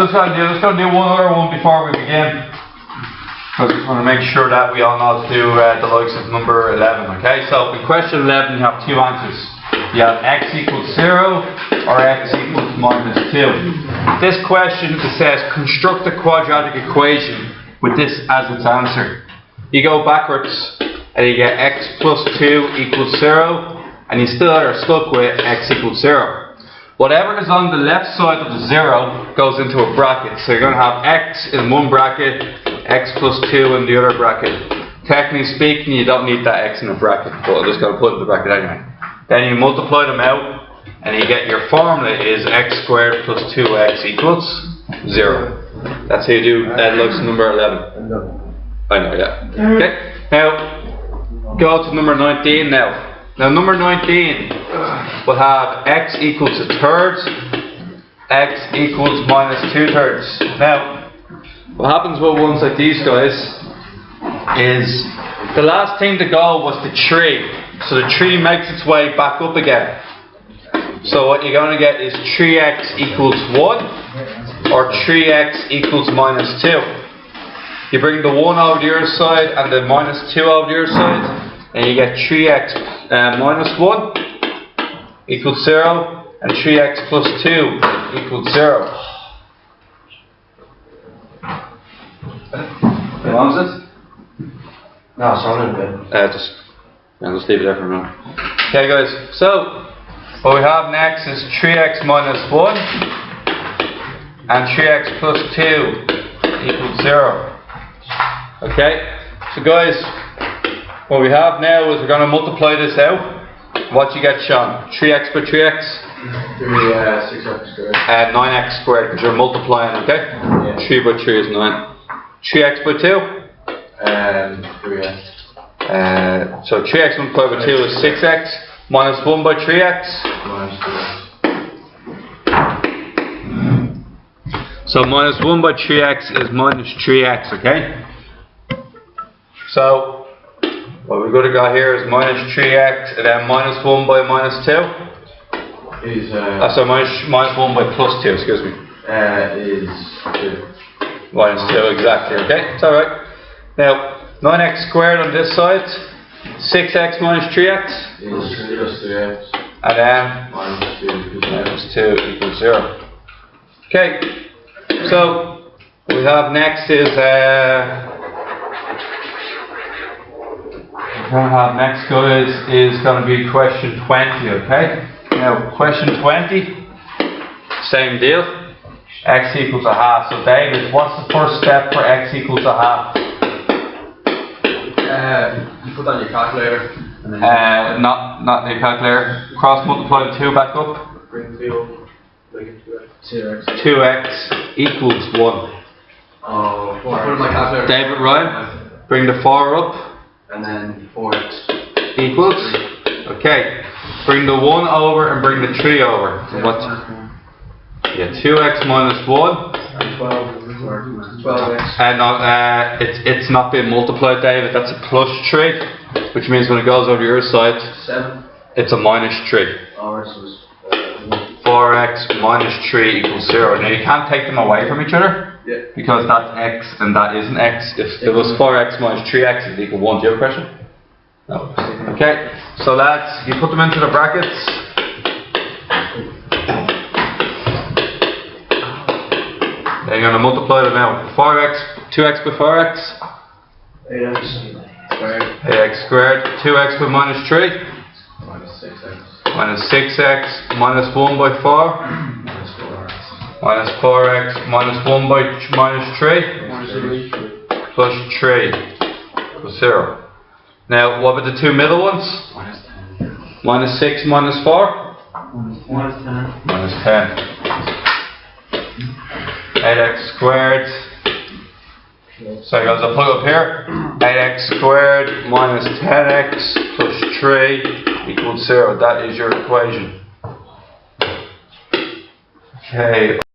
Just going to do one other one before we begin, because I just want to make sure that we all know how to do the likes of number 11. Okay, so in question 11 you have two answers. You have x equals 0 or x equals minus 2. This question, it says construct a quadratic equation with this as its answer. You go backwards and you get x plus 2 equals 0, and you still are stuck with x equals 0. Whatever is on the left side of the 0 goes into a bracket. So you're going to have x in one bracket, x plus 2 in the other bracket. Technically speaking, you don't need that x in a bracket, but I'm just going to put it in the bracket anyway. Then you multiply them out, and you get your formula is x squared plus 2x equals 0. That's how you do that. Looks number 11. I know, yeah. Okay, now go to number 19 now. Now number 19 will have x equals a third, x equals minus 2/3. Now, what happens with ones like these guys is the last thing to go was the 3. So the 3 makes its way back up again. So what you're going to get is 3x equals 1 or 3x equals minus 2. You bring the 1 over to your side and the minus 2 over to your side, and you get 3x minus 1 equals 0, and 3x plus 2 equals 0. How long is it? No, it's only a bit. Just leave it there for a minute. Okay guys, so what we have next is 3x minus 1 and 3x plus 2 equals 0. Okay, so guys, what we have now is we're going to multiply this out. What you get, Sean? 3x by 3x? 6x squared. 9x squared, because you're multiplying, okay? Yeah. 3 by 3 is 9. 3x by 2? 3x. So 3x multiplied by 2 is 6x. Minus 1 by 3x? Minus 2x. So minus 1 by 3x is minus 3x, okay? So what we're going to got here is minus 3x, and then minus 1 by minus 2 is so minus 1 by plus 2, excuse me. Is 2. Minus 2, exactly, okay? It's alright. Now, 9x squared on this side, 6x minus 3x is 3x. And then minus 2 equals 0. Okay, so what we have next is guys, is going to be question 20, okay? Now, question 20, same deal. X equals a half. So, David, what's the first step for x equals a half? You put on your calculator. And then not the calculator. Cross multiply the 2 back up. Bring the 2 up. Make it 2x. 2x equals 1. Oh, 4. Put it on my calculator. David, right? Bring the 4 up. And then 4x. Equals? Okay. Bring the 1 over and bring the 3 over. Yeah, What? Yeah, 2x minus 1. And 12x. And it's not being multiplied, David. That's a plus 3, which means when it goes over to your side, 7. it's a minus 3. Oh, so it's 4x minus 3 equals 0. Now you can't take them away from each other. Yeah. Because that's x and that isn't x. If it was 4x minus 3x, it would equal 1. Do you have a question? No. Okay, so lads, you put them into the brackets. Then you're going to multiply them out. 2x by 4x. 8x squared. 8x squared. 2x by minus 3. Minus 6x. Minus 6x. Minus 1 by 4. Minus 4x. Minus 4x. Minus 1 by minus 3. Minus 3. Plus 3 equals 0. Now, what about the two middle ones? Minus 10. Minus 6 minus 4? Minus 10. Minus 10. 8x squared. So guys, I'll put it up here. 8x squared minus 10x plus 3 equals 0. That is your equation. Okay.